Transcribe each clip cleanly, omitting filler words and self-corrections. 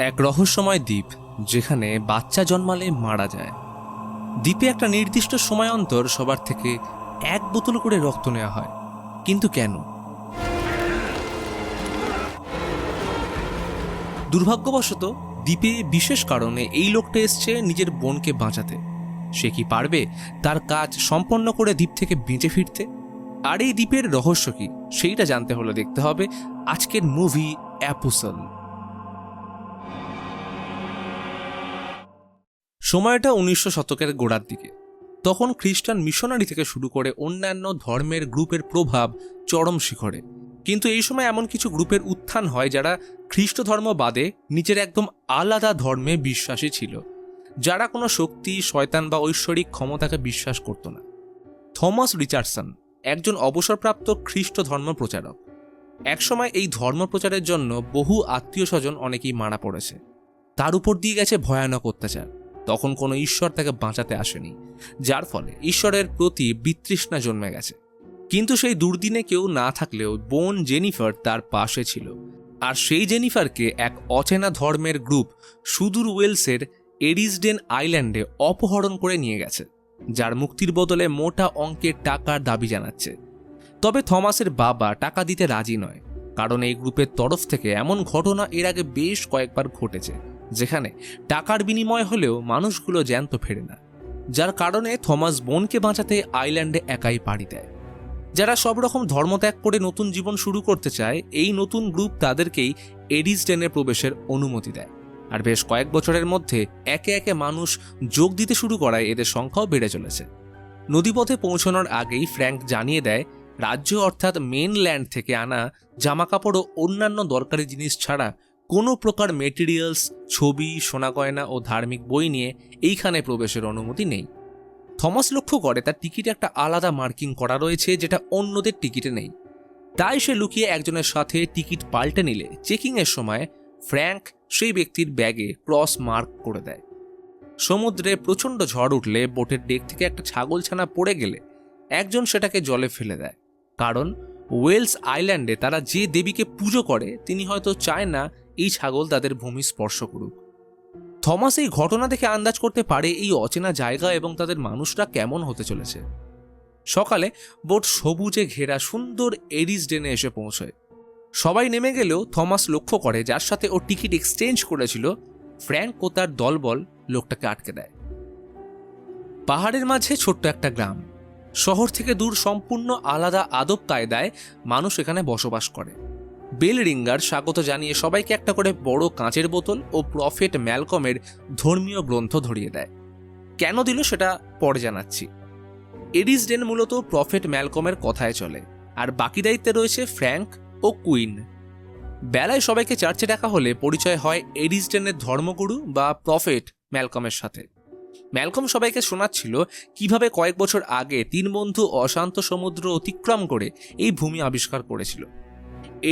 এক রহস্যময় দ্বীপ যেখানে বাচ্চা জন্মালে মারা যায়। দ্বীপে একটা নির্দিষ্ট সময় অন্তর সবার থেকে 1 বোতল করে রক্ত নেওয়া হয়, কিন্তু কেন? দুর্ভাগ্যবশত দ্বীপে বিশেষ কারণে এই লোকটা এসছে নিজের বোনকে বাঁচাতে। সে কি পারবে তার কাজ সম্পন্ন করে দ্বীপ থেকে বেঁচে ফিরতে? আর এই দ্বীপের রহস্য কি সেইটা জানতে হলে দেখতে হবে আজকের মুভি অ্যাপোসল। সময়টা 1900 শতকের গোড়ার দিকে। তখন খ্রিস্টান মিশনারি থেকে শুরু করে অন্যান্য ধর্মের গ্রুপের প্রভাব চরম শিখরে। কিন্তু এই সময় এমন কিছু গ্রুপের উত্থান হয় যারা খ্রিস্ট ধর্ম বাদে নিজের একদম আলাদা ধর্মে বিশ্বাসী ছিল, যারা কোনো শক্তি, শয়তান বা ঐশ্বরিক ক্ষমতাকে বিশ্বাস করত না। থমাস রিচার্ডসন একজন অবসরপ্রাপ্ত খ্রিস্ট ধর্ম প্রচারক। একসময় এই ধর্ম প্রচারের জন্য বহু আত্মীয় স্বজন অনেকেই মারা পড়েছে। তার উপর দিয়ে গেছে ভয়ানক অত্যাচার। তখন কোনো ঈশ্বর তাকে বাঁচাতে আসেনি, যার ফলে ঈশ্বরের প্রতি বিতৃষ্ণা জন্মে গেছে। কিন্তু সেই দুর্দিনে কেউ না থাকলেও বোন জেনিফার তার পাশে ছিল। আর সেই জেনিফারকে এক অচেনা ধর্মের গ্রুপ সুদূর ওয়েলসের এরিসডেন আইল্যান্ডে অপহরণ করে নিয়ে গেছে, যার মুক্তির বদলে মোটা অঙ্কের টাকার দাবি জানাচ্ছে। তবে থমাসের বাবা টাকা দিতে রাজি নয়, কারণ এই গ্রুপের তরফ থেকে এমন ঘটনা এর আগে বেশ কয়েকবার ঘটেছে যেখানে টাকার বিনিময় হলেও মানুষগুলো জ্যান্ত ফেরে না, যার কারণে থমাস বোনকে বাঁচাতে আইল্যান্ডে একাই পাড়ি দেয়। যারা সব রকম ধর্মত্যাগ করে নতুন জীবন শুরু করতে চায়, এই নতুন গ্রুপ তাদেরকেই এরিসডেনে প্রবেশের অনুমতি দেয়। আর বেশ কয়েক বছরের মধ্যে একে একে মানুষ যোগ দিতে শুরু করায় এদের সংখ্যাও বেড়ে চলেছে। নদীপথে পৌঁছানোর আগেই ফ্র্যাঙ্ক জানিয়ে দেয় রাজ্য অর্থাৎ মেনল্যান্ড থেকে আনা জামাকাপড় ও অন্যান্য দরকারি জিনিস ছাড়া কোনো প্রকার মেটেরিয়ালস, ছবি, সোনা গয়না ও ধার্মিক বই নিয়ে এইখানে প্রবেশের অনুমতি নেই। থমাস লক্ষ্য করে তার টিকিটে একটা আলাদা মার্কিং করা রয়েছে যেটা অন্যদের টিকিটে নেই। তাই সে লুকিয়ে একজনের সাথে টিকিট পাল্টে নিলে চেকিংয়ের সময় ফ্র্যাঙ্ক সেই ব্যক্তির ব্যাগে ক্রস মার্ক করে দেয়। সমুদ্রে প্রচণ্ড ঝড় উঠলে বোটের ডেক থেকে একটা ছাগলছানা পড়ে গেলে একজন সেটাকে জলে ফেলে দেয়, কারণ ওয়েলস আইল্যান্ডে তারা যে দেবীকে পুজো করে তিনি হয়তো চায় না এই ছাগল তাদের ভূমি স্পর্শ করুক। থমাস এই ঘটনা দেখে আন্দাজ করতে পারে এই অচেনা জায়গা এবং তাদের মানুষরা কেমন হতে চলেছে। সকালে বোট সবুজে ঘেরা সুন্দর এরিসডেনে এসে পৌঁছয়। সবাই নেমে গেলেও থমাস লক্ষ্য করে যার সাথে ও টিকিট এক্সচেঞ্জ করেছিল, ফ্র্যাঙ্ক ও তার দলবল লোকটাকে আটকে দেয়। পাহাড়ের মাঝে ছোট্ট একটা গ্রাম, শহর থেকে দূর, সম্পূর্ণ আলাদা আদব কায়দায় মানুষ এখানে বসবাস করে। বেল রিঙ্গার স্বাগত জানিয়ে সবাইকে একটা করে বড় কাঁচের বোতল ও প্রফেট ম্যালকমের ধর্মীয় গ্রন্থ ধরিয়ে দেয়। কেন দিল সেটা পরে জানাচ্ছি। এরিসডেন মূলত প্রফেট ম্যালকমের কথায় চলে, আর বাকি দায়িত্বে রয়েছে ফ্র্যাঙ্ক ও কুইন। বেলায় সবাইকে চার্চে ডাকা হলে পরিচয় হয় এরিসডেনের ধর্মগুরু বা প্রফেট ম্যালকমের সাথে। ম্যালকম সবাইকে শোনাচ্ছিল কিভাবে কয়েক বছর আগে 3 বন্ধু অশান্ত সমুদ্র অতিক্রম করে এই ভূমি আবিষ্কার করেছিল।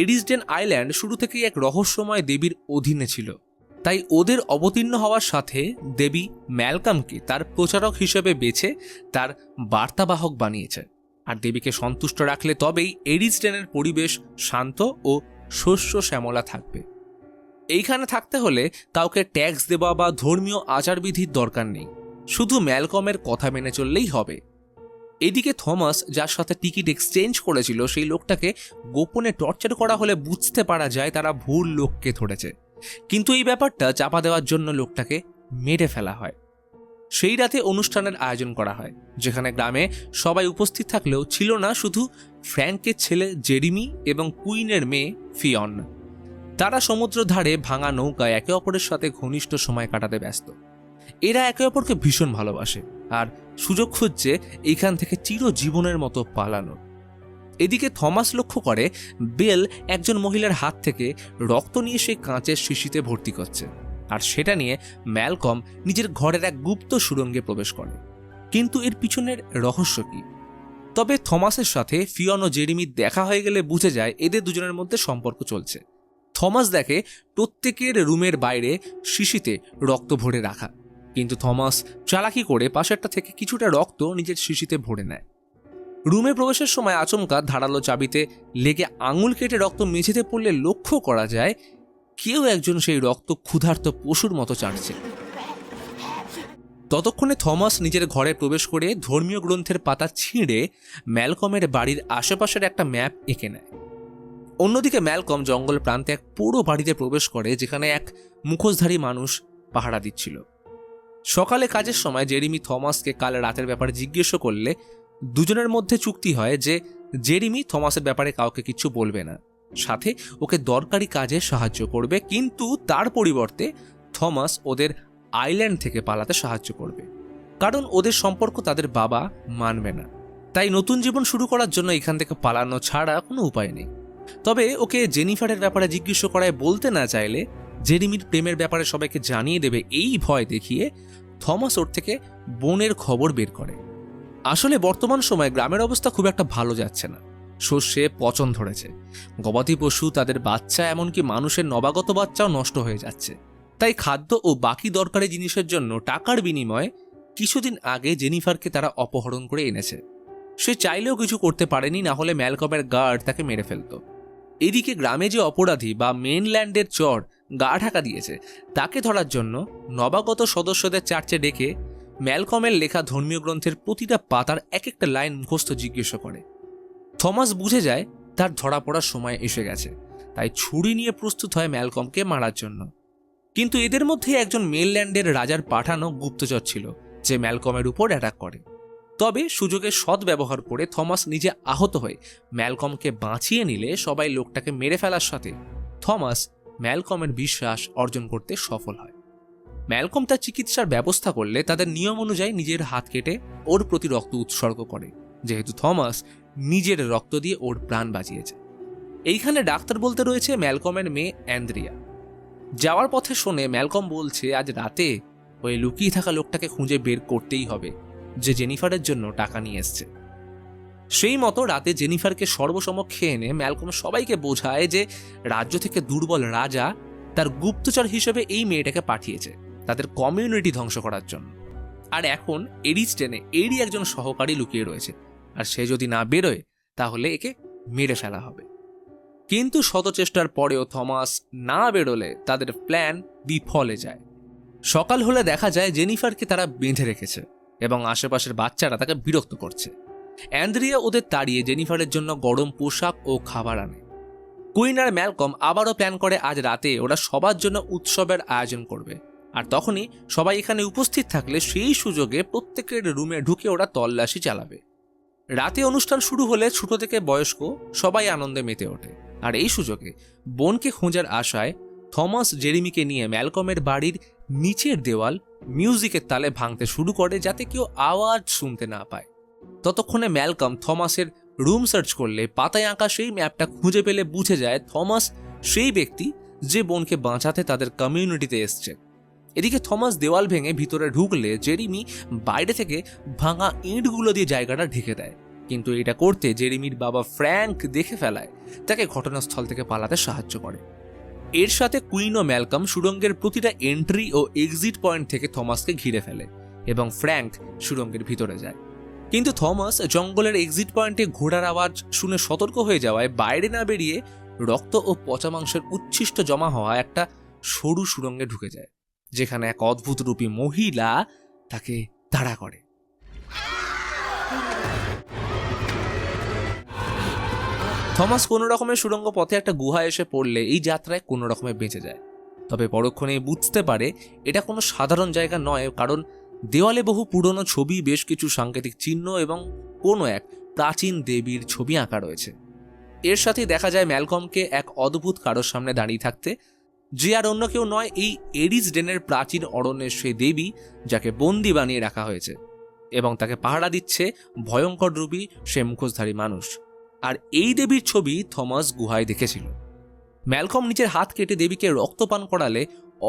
এরিসডেন আইল্যান্ড শুরু থেকেই এক রহস্যময় দেবীর অধীনে ছিল, তাই ওদের অবতীর্ণ হওয়ার সাথে দেবী ম্যালকমকে তার প্রচারক হিসেবে বেছে তার বার্তাবাহক বানিয়েছে। আর দেবীকে সন্তুষ্ট রাখলে তবেই এরিসডেনের পরিবেশ শান্ত ও শস্য শ্যামলা থাকবে। এইখানে থাকতে হলে কাউকে ট্যাক্স দেওয়া বা ধর্মীয় আচারবিধির দরকার নেই, শুধু ম্যালকমের কথা মেনে চললেই হবে। এদিকে থমাস যার সাথে টিকিট এক্সচেঞ্জ করেছিল সেই লোকটাকে গোপনে টর্চার করা হলে বুঝতে পারা যায় তারা ভুল লোককে ধরেছে, কিন্তু এই ব্যাপারটা চাপা দেওয়ার জন্য লোকটাকে মেরে ফেলা হয়। সেই রাতে অনুষ্ঠানের আয়োজন করা হয়, যেখানে গ্রামে সবাই উপস্থিত থাকলেও ছিল না শুধু ফ্র্যাঙ্কের ছেলে জেরিমি এবং কুইনের মেয়ে ফিয়ন। তারা সমুদ্র ধারে ভাঙা নৌকায় একে অপরের সাথে ঘনিষ্ঠ সময় কাটাতে ব্যস্ত। এরা একে অপরকে ভীষণ ভালোবাসে আর সুযোগ খুঁজছে এইখান থেকে চিরজীবনের মতো পালানোর। এদিকে থমাস লক্ষ্য করে বেল একজন মহিলার হাত থেকে রক্ত নিয়ে সেই কাঁচের শিশিতে ভর্তি করছে, আর সেটা নিয়ে ম্যালকম নিজের ঘরের এক গুপ্ত সুড়ঙ্গে প্রবেশ করে। কিন্তু এর পিছনের রহস্য কি? তবে থমাসের সাথে ফিয়ন ও জেরিমির দেখা হয়ে গেলে বুঝে যায় এদের দুজনের মধ্যে সম্পর্ক চলছে। থমাস দেখে প্রত্যেকের রুমের বাইরে শিশিতে রক্ত ভরে রাখা, কিন্তু থমাস চালাকি করে পাশেরটা থেকে কিছুটা রক্ত নিজের শিশিতে ভরে নেয়। রুমে প্রবেশের সময় আচমকা ধারালো চাবিতে লেগে আঙুল কেটে রক্ত মেঝেতে পড়লে লক্ষ্য করা যায় কেউ একজন সেই রক্ত ক্ষুধার্ত পশুর মতো চাটছে। ততক্ষণে থমাস নিজের ঘরে প্রবেশ করে ধর্মীয় গ্রন্থের পাতা ছিঁড়ে ম্যালকমের বাড়ির আশেপাশের একটা ম্যাপ এঁকে নেয়। অন্যদিকে ম্যালকম জঙ্গল প্রান্তে এক পুরো বাড়িতে প্রবেশ করে, যেখানে এক মুখোশধারী মানুষ পাহারা দিচ্ছিল। সকালে কাজের সময় জেরিমি থমাসকে কাল রাতের ব্যাপারে জিজ্ঞেস করলে দুজনের মধ্যে চুক্তি হয় যে জেরিমি থমাসের ব্যাপারে কাউকে কিছু বলবে না, সাথে ওকে দরকারি কাজে সাহায্য করবে, কিন্তু তার পরিবর্তে থমাস ওদের আইল্যান্ড থেকে পালাতে সাহায্য করবে, কারণ ওদের সম্পর্ক তাদের বাবা মানবে না। তাই নতুন জীবন শুরু করার জন্য এখান থেকে পালানো ছাড়া কোনো উপায় নেই। তবে ওকে জেনিফারের ব্যাপারে জিজ্ঞেস করায় বলতে না চাইলে জেরিমির প্রেমের ব্যাপারে সবাইকে জানিয়ে দেবে এই ভয় দেখিয়ে থমাস ওর থেকে বোনের খবর বের করে। আসলে বর্তমান সময়ে গ্রামের অবস্থা খুব একটা ভালো যাচ্ছে না। শস্যে পচন ধরেছে, গবাদি পশু, তাদের বাচ্চা, এমনকি মানুষের নবাগত বাচ্চাও নষ্ট হয়ে যাচ্ছে। তাই খাদ্য ও বাকি দরকারি জিনিসের জন্য টাকার বিনিময়ে কিছুদিন আগে জেনিফারকে তারা অপহরণ করে এনেছে। সে চাইলেও কিছু করতে পারেনি, না হলে ম্যালকমের গার্ড তাকে মেরে ফেলত। এদিকে গ্রামে যে অপরাধী বা মেনল্যান্ডের চর গা ঢাকা দিয়েছে, তাকে ধরার জন্য নবাগত সদস্যদের চার্চে ডেকে ম্যালকমের লেখা ধর্মীয় গ্রন্থের প্রতিটা পাতার এক একটা লাইন মুখস্থ জিজ্ঞেস করে। থমাস বুঝে যায় তার ধরা পড়ার সময় এসে গেছে, তাই ছুরি নিয়ে প্রস্তুত হয় ম্যালকমকে মারার জন্য। কিন্তু এদের মধ্যে একজন মেনল্যান্ডের রাজার পাঠানো গুপ্তচর ছিল, যে ম্যালকমের উপর অ্যাটাক করে। তবে সুযোগের সদ্ব্যবহার করে থমাস নিজে আহত হয়ে ম্যালকমকে বাঁচিয়ে নিলে সবাই লোকটাকে মেরে ফেলার সাথে থমাস ম্যালকমের বিশ্বাস অর্জন করতে সফল হয়। ম্যালকম তার চিকিৎসার ব্যবস্থা করলে তাদের নিয়ম অনুযায়ী নিজের হাত কেটে ওর প্রতি রক্ত উৎসর্গ করে, যেহেতু থমাস নিজের রক্ত দিয়ে ওর প্রাণ বাঁচিয়েছে। এইখানে ডাক্তার বলতে রয়েছে ম্যালকমের মেয়ে অ্যান্দ্রিয়া। যাওয়ার পথে শোনে ম্যালকম বলছে আজ রাতে ওই লুকিয়ে থাকা লোকটাকে খুঁজে বের করতেই হবে, যে জেনিফারের জন্য টাকা নিয়ে এসছে। সেই মতো রাতে জেনিফারকে সর্বসমক্ষে এনে ম্যালকম সবাইকে বোঝায় যে রাজ্য থেকে দুর্বল রাজা তার গুপ্তচর হিসেবে এই মেয়েটাকে পাঠিয়েছে তাদের কমিউনিটি ধ্বংস করার জন্য। আর এখন এরিস্টেনে এরই একজন সহকারী লুকিয়ে রয়েছে, আর সে যদি না বেরোয় তাহলে একে মেরে ফেলা হবে। কিন্তু শত চেষ্টার পরেও থমাস না বেরোলে তাদের প্ল্যান বিফলে যায়। সকাল হলে দেখা যায় জেনিফারকে তারা বেঁধে রেখেছে এবং আশেপাশের বাচ্চারা তাকে বিরক্ত করছে। অ্যান্দ্রিয়া ওদের তাড়িয়ে জেনিফারের জন্য গরম পোশাক ও খাবার আনে। কুইন আর ম্যালকম আবারও প্ল্যান করে আজ রাতে ওরা সবার জন্য উৎসবের আয়োজন করবে, আর তখনই সবাই এখানে উপস্থিত থাকলে সেই সুযোগে প্রত্যেকের রুমে ঢুকে ওরা তল্লাশি চালাবে। রাতে অনুষ্ঠান শুরু হলে ছোট থেকে বয়স্ক সবাই আনন্দে মেতে ওঠে। আর এই সুযোগে বোনকে খোঁজার আশায় থমাস জেরিমিকে নিয়ে ম্যালকমের বাড়ির নিচের দেওয়াল মিউজিকের তালে ভাঙতে শুরু করে, যাতে কেউ আওয়াজ শুনতে না পায়। ততক্ষণে ম্যালকম থমাসের রুম সার্চ করলে পাতায় আঁকা সেই ম্যাপটা খুঁজে পেলে বুঝে যায় থমাস সেই ব্যক্তি যে বোনকে বাঁচাতে তাদের কমিউনিটিতে এসছে। এদিকে থমাস দেওয়াল ভেঙে ভিতরে ঢুকলে জেরিমি বাইরে থেকে ভাঙা ইঁটগুলো দিয়ে জায়গাটা ঢেকে দেয়, কিন্তু এটা করতে জেরিমির বাবা ফ্র্যাঙ্ক দেখে ফেলায় তাকে ঘটনাস্থল থেকে পালাতে সাহায্য করে। এর সাথে কুইন ও ম্যালকম সুড়ঙ্গের প্রতিটা এন্ট্রি ও এক্সিট পয়েন্ট থেকে থমাসকে ঘিরে ফেলে এবং ফ্র্যাঙ্ক সুড়ঙ্গের ভিতরে যায়। কিন্তু থমাস জঙ্গলের এক্সিট পয়েন্টে ঘোড়ার আওয়াজ শুনে সতর্ক হয়ে যাওয়ায় বাইরে না বেরিয়ে রক্ত ও পচা মাংসের উচ্ছিষ্ট জমা হওয়া একটা সরু সুড়ঙ্গে ঢুকে যায়, যেখানে এক অদ্ভুত রূপী মহিলা তাকে তাড়া করে। থমাস কোনো রকমের সুড়ঙ্গ পথে একটা গুহা এসে পড়লে এই যাত্রায় কোনো রকমে বেঁচে যায়। তবে পরক্ষণে বুঝতে পারে এটা কোনো সাধারণ জায়গা নয়, কারণ দেওয়ালে বহু পুরনো ছবি, বেশ কিছু সাংকেতিক চিহ্ন এবং কোনো এক প্রাচীন দেবীর ছবি আঁকা রয়েছে। এর সাথে দেখা যায় ম্যালকমকে এক অদ্ভুত কারোর সামনে দাঁড়িয়ে থাকতে, যে আর অন্য কেউ নয়, এই এরিসডেনের প্রাচীন অরণ্যের সেই দেবী যাকে বন্দি বানিয়ে রাখা হয়েছে এবং তাকে পাহারা দিচ্ছে ভয়ঙ্কর রূপী সে মুখোশধারী মানুষ। আর এই দেবীর ছবি থমাস গুহায় দেখেছিল। ম্যালকম নিজের হাত কেটে দেবীকে রক্তপান করালে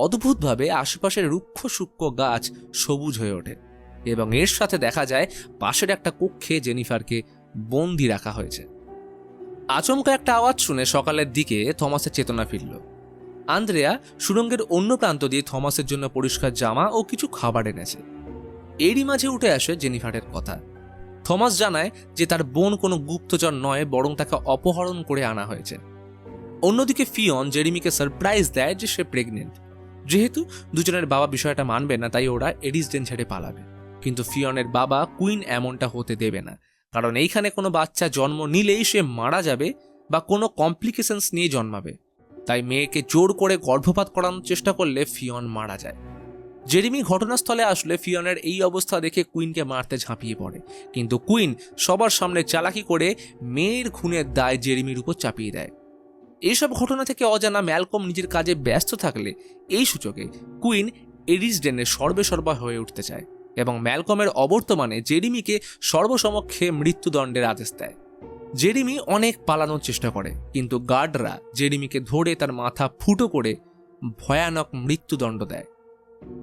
অদ্ভুতভাবে আশেপাশের রুক্ষ সূক্ষ্ম গাছ সবুজ হয়ে ওঠে এবং এর সাথে দেখা যায় পাশের একটা কক্ষে জেনিফারকে বন্দি রাখা হয়েছে। আচমকা একটা আওয়াজ শুনে সকালের দিকে থমাসের চেতনা ফিরল। আন্দ্রেয়া সুড়ঙ্গের অন্য প্রান্ত দিয়ে থমাসের জন্য পরিষ্কার জামা ও কিছু খাবার এনেছে। এরই মাঝে উঠে আসে জেনিফারের কথা। থমাস জানায় যে তার বোন কোনো গুপ্তচর নয়, বরং তাকে অপহরণ করে আনা হয়েছে। অন্যদিকে ফিয়ন জেরিমিকে সারপ্রাইজ দেয় যে সে প্রেগনেন্ট। যেহেতু দুজনের বাবা বিষয়টা মানবে না, তাই ওরা এডিসডেন ছেড়ে পালাবে। কিন্তু ফিয়নের বাবা কুইন এমনটা হতে দেবে না, কারণ এইখানে কোনো বাচ্চা জন্ম নিলেই সে মারা যাবে বা কোনো কমপ্লিকেশনস নিয়ে জন্মাবে। তাই মেয়েকে জোর করে গর্ভপাত করানোর চেষ্টা করলে ফিয়ন মারা যায়। জেরিমি ঘটনাস্থলে আসলে ফিয়নের এই অবস্থা দেখে কুইনকে মারতে ঝাঁপিয়ে পড়ে, কিন্তু কুইন সবার সামনে চালাকি করে মেয়ের খুনের দায় জেরিমির উপর চাপিয়ে দেয়। এইসব ঘটনা থেকে অজানা ম্যালকম নিজের কাজে ব্যস্ত থাকলে এই সূচকে কুইন এডিসডেনের সর্বেসর্বা হয়ে উঠতে চায় এবং ম্যালকমের অবর্তমানে জেরিমিকে সর্বসমক্ষে মৃত্যুদণ্ডের আদেশ দেয়। জেরিমি অনেক পালানোর চেষ্টা করে, কিন্তু গার্ডরা জেরিমিকে ধরে তার মাথা ফুটো করে ভয়ানক মৃত্যুদণ্ড দেয়।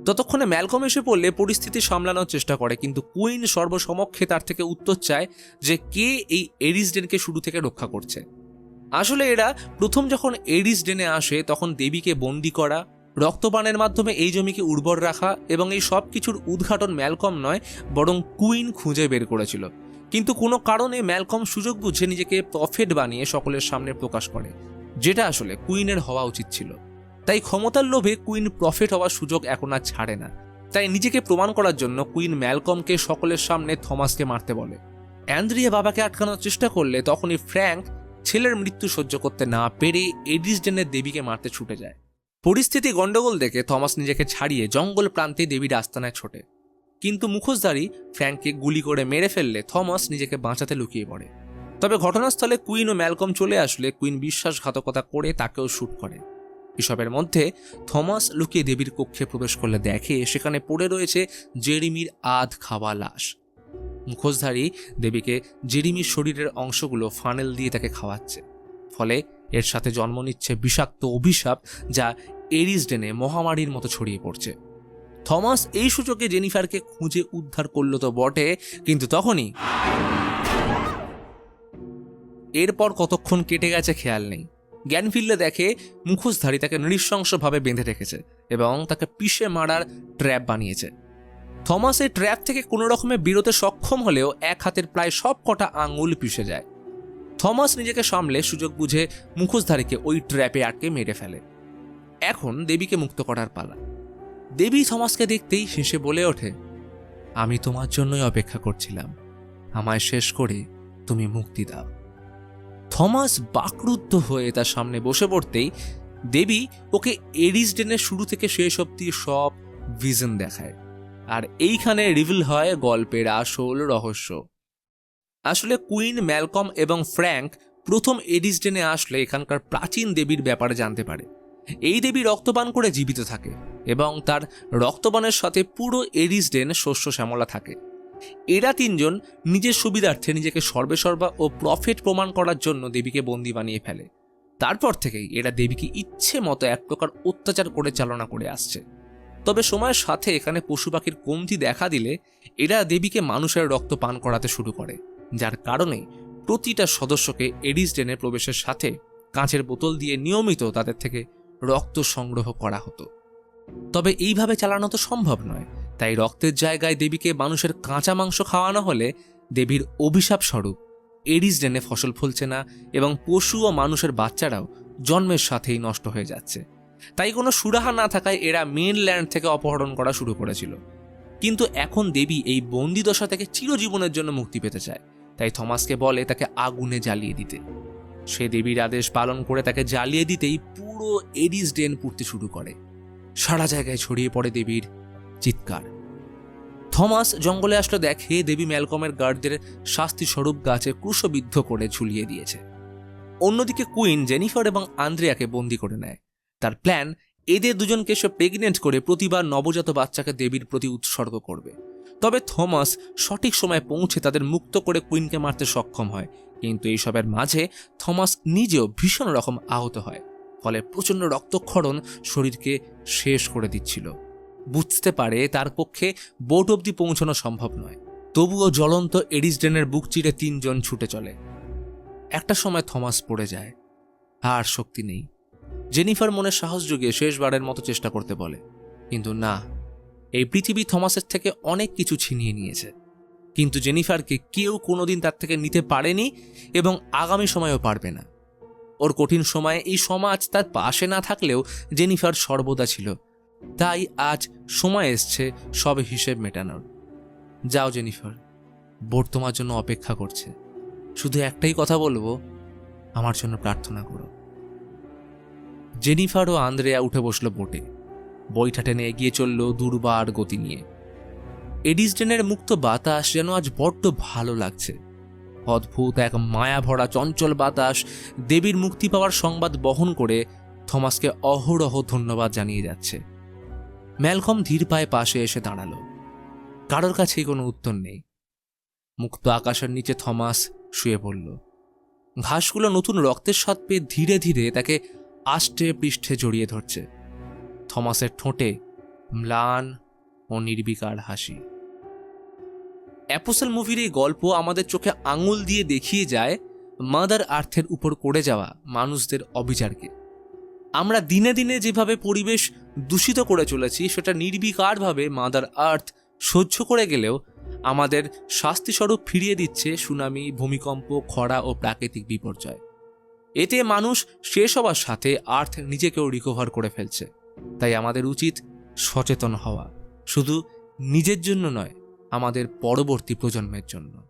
ততক্ষণে ম্যালকম এসে পড়লে পরিস্থিতি সামলানোর চেষ্টা করে, কিন্তু কুইন সর্বসমক্ষে তার থেকে উত্তর চায় যে কে এই এডিসডেনকে শুরু থেকে রক্ষা করছে। আসলে এরা প্রথম যখন এডিসডেনে আসে তখন দেবীকে বন্দি করা, রক্তপানের মাধ্যমে এই জমিকে উর্বর রাখা এবং এই সব কিছুর উদ্ঘাটন ম্যালকম নয় বরং কুইন খুঁজে বের করেছিল। কিন্তু কোনো কারণে ম্যালকম সুযোগ বুঝে নিজেকে প্রফেট বানিয়ে সকলের সামনে প্রকাশ করে, যেটা আসলে কুইনের হওয়া উচিত ছিল। তাই ক্ষমতার লোভে কুইন প্রফেট হওয়ার সুযোগ এখন আর ছাড়ে না। তাই নিজেকে প্রমাণ করার জন্য কুইন ম্যালকমকে সকলের সামনে থমাসকে মারতে বলে। অ্যান্দ্রিয়া বাবাকে আটকানোর চেষ্টা করলে তখনই ফ্র্যাঙ্ক ছেলের মৃত্যু সহ্য করতে না পেরে এডিসডেনের দেবীকে মারতে ছুটে যায়। পরিস্থিতি গন্ডগোল দেখে থমাস নিজেকে ছাড়িয়ে জঙ্গল প্রান্তে দেবীর আস্তানায় ছোটে, কিন্তু মুখোশধারী ফ্র্যাঙ্ককে গুলি করে মেরে ফেললে থমাস নিজেকে বাঁচাতে লুকিয়ে পড়ে। তবে ঘটনাস্থলে কুইন ও ম্যালকম চলে আসলে কুইন বিশ্বাসঘাতকতা করে তাকেও শ্যুট করে। এসবের মধ্যে থমাস লুকিয়ে দেবীর কক্ষে প্রবেশ করলে দেখে সেখানে পড়ে রয়েছে জেরিমির আধ খাওয়া লাশ। মুখোশধারী দেবীকে জেরিমির শরীরের অংশগুলো ফানেল দিয়ে তাকে খাওয়াচ্ছে, ফলে এর সাথে জন্ম নিচ্ছে বিষাক্ত অভিশাপ যা এডিসডেনে মহামারীর মতো ছড়িয়ে পড়ছে। থমাস এই সূচকে জেনিফারকে খুঁজে উদ্ধার করল তো বটে, কিন্তু তখনই এরপর কতক্ষণ কেটে গেছে খেয়াল নেই। জ্ঞান ফিরলে দেখে মুখোশধারী তাকে নৃশংসভাবে বেঁধে রেখেছে এবং তাকে পিষে মারার ট্র্যাপ বানিয়েছে। থমাস এই ট্র্যাপ থেকে কোনো রকমে বেরোতে সক্ষম হলেও এক হাতের প্রায় সব কটা আঙুল পিষে যায়। থমাস নিজেকে সামলে সুযোগ বুঝে মুখোশধারীকে ওই ট্র্যাপে আটকে মেরে ফেলে। এখন দেবীকে মুক্ত করার পালা। দেবী থমাসকে দেখতেই হেসে বলে ওঠে, আমি তোমার জন্যই অপেক্ষা করছিলাম, আমায় শেষ করে তুমি মুক্তি দাও। থমাস বাকরুদ্ধ হয়ে তার সামনে বসে পড়তেই দেবী ওকে এডিসডেনের শুরু থেকে শেষ অবধি সব ভিশন দেখায়, আর এইখানে রিভিল হয় গল্পের আসল রহস্য। আসলে কুইন, ম্যালকম এবং ফ্র্যাঙ্ক প্রথম এডিসডেনে আসলে এখানকার প্রাচীন দেবীর ব্যাপারে জানতে পারে। এই দেবী রক্তপান করে জীবিত থাকে এবং তার রক্তপানের সাথে পুরো এডিসডেন শস্য শ্যামলা থাকে। এরা তিনজন নিজের সুবিধার্থে নিজেকে সর্বেসর্বা ও প্রফেট প্রমাণ করার জন্য দেবীকে বন্দী বানিয়ে ফেলে। তারপর থেকেই এরা দেবীকে ইচ্ছে মতো এক প্রকার অত্যাচার করে চালনা করে আসছে। তবে সময়ের সাথে এখানে পশু পাখির কমতি দেখা দিলে এরা দেবীকে মানুষের রক্ত পান করাতে শুরু করে, যার কারণে প্রতিটা সদস্যকে এডিসডেনে প্রবেশের সাথে কাঁচের বোতল দিয়ে নিয়মিত তাদের থেকে রক্ত সংগ্রহ করা হতো। তবে এইভাবে চালানো তো সম্ভব নয়, তাই রক্তের জায়গায় দেবীকে মানুষের কাঁচা মাংস খাওয়ানো হলে দেবীর অভিশাপ স্বরূপ এডিসডেনে ফসল ফলছে না এবং পশু ও মানুষের বাচ্চারাও জন্মের সাথেই নষ্ট হয়ে যাচ্ছে। তাই কোনো সুরাহা না থাকায় এরা মেইনল্যান্ড থেকে অপহরণ করা শুরু করেছিল। কিন্তু এখন দেবী এই বন্দিদশা থেকে চিরজীবনের জন্য মুক্তি পেতে চায়, তাই থমাসকে বলে তাকে আগুনে জ্বালিয়ে দিতে। সে দেবীর আদেশ পালন করে তাকে জ্বালিয়ে দিতেই পুরো এডিসডেন পুড়তে শুরু করে। সারা জায়গায় ছড়িয়ে পড়ে দেবীর চিৎকার। থমাস জঙ্গলে আসলে দেখে দেবী ম্যালকমের গার্ডদের শাস্তি স্বরূপ গাছে ক্রুশবিদ্ধ করে ঝুলিয়ে দিয়েছে। অন্যদিকে কুইন জেনিফার এবং আন্দ্রিয়াকে বন্দি করে নেয়। তার প্ল্যান, এদের দুজনকে সে প্রেগনেন্ট করে প্রতিবার নবজাত বাচ্চাকে দেবীর প্রতি উৎসর্গ করবে। তবে থমাস সঠিক সময়ে পৌঁছে তাদের মুক্ত করে কুইনকে মারতে সক্ষম হয়, কিন্তু এইসবের মাঝে থমাস নিজেও ভীষণ রকম আহত হয়, ফলে প্রচণ্ড রক্তক্ষরণ শরীরকে শেষ করে দিচ্ছিল। বুঝতে পারে তার পক্ষে বোট অবধি পৌঁছানো সম্ভব নয়, তবুও জ্বলন্ত এডিসডেনের বুক চিরে তিনজন ছুটে চলে। একটা সময় থমাস পড়ে যায়, আর শক্তি নেই। জেনিফার মনে সাহস জুগিয়ে শেষবারের মতো চেষ্টা করতে বলে, কিন্তু না, এই পৃথিবী থমাসের থেকে অনেক কিছু ছিনিয়ে নিয়েছে, কিন্তু জেনিফারকে কেউ কোনোদিন তার থেকে নিতে পারেনি এবং আগামী সময়েও পারবে না। ওর কঠিন সময়ে এই সমাজ তার পাশে না থাকলেও জেনিফার সর্বদা ছিল। তাই আজ সময় এসছে সব হিসেব মেটানোর। যাও জেনিফার, বোট তোমার জন্য অপেক্ষা করছে। শুধু একটাই কথা বলবো, আমার জন্য প্রার্থনা করো। জেনিফার ও আন্দ্রেয়া উঠে বসলো বোটে। বইটা টেনে এগিয়ে চলল দুর্বার গতি নিয়ে। এডিসডেনের মুক্ত বাতাস যেন আজ বড্ড ভালো লাগছে। অদ্ভুত এক মায়া ভরা চঞ্চল বাতাস দেবীর মুক্তি পাওয়ার সংবাদ বহন করে থমাসকে অহরহ ধন্যবাদ জানিয়ে যাচ্ছে। ম্যালকম ধীর পায়ে পাশে এসে দাঁড়ালো। কারোর কাছেই কোনো উত্তর নেই। মুক্ত আকাশের নিচে থমাস শুয়ে পড়ল। ঘাসগুলো নতুন রক্তের স্বাদ পেয়ে ধীরে ধীরে তাকে আষ্টে পৃষ্ঠে জড়িয়ে ধরছে। থমাসের ঠোঁটে ম্লান ও নির্বিকার হাসি। অ্যাপোস্টল মুভির এই গল্প আমাদের চোখে আঙুল দিয়ে দেখিয়ে যায় মাদার আর্থের উপর করে যাওয়া মানুষদের অবিচারকে। আমরা দিনে দিনে যেভাবে পরিবেশ দূষিত করে চলেছি সেটা নির্বিকারভাবে মাদার আর্থ সহ্য করে গেলেও আমাদের শাস্তিস্বরূপ ফিরিয়ে দিচ্ছে সুনামি, ভূমিকম্প, খরা ও প্রাকৃতিক বিপর্যয়। এতে মানুষ শেষ হওয়ার সাথে আর্থ নিজেকেও রিকভার করে ফেলছে। তাই আমাদের উচিত সচেতন হওয়া, শুধু নিজের জন্য নয়, আমাদের পরবর্তী প্রজন্মের জন্য।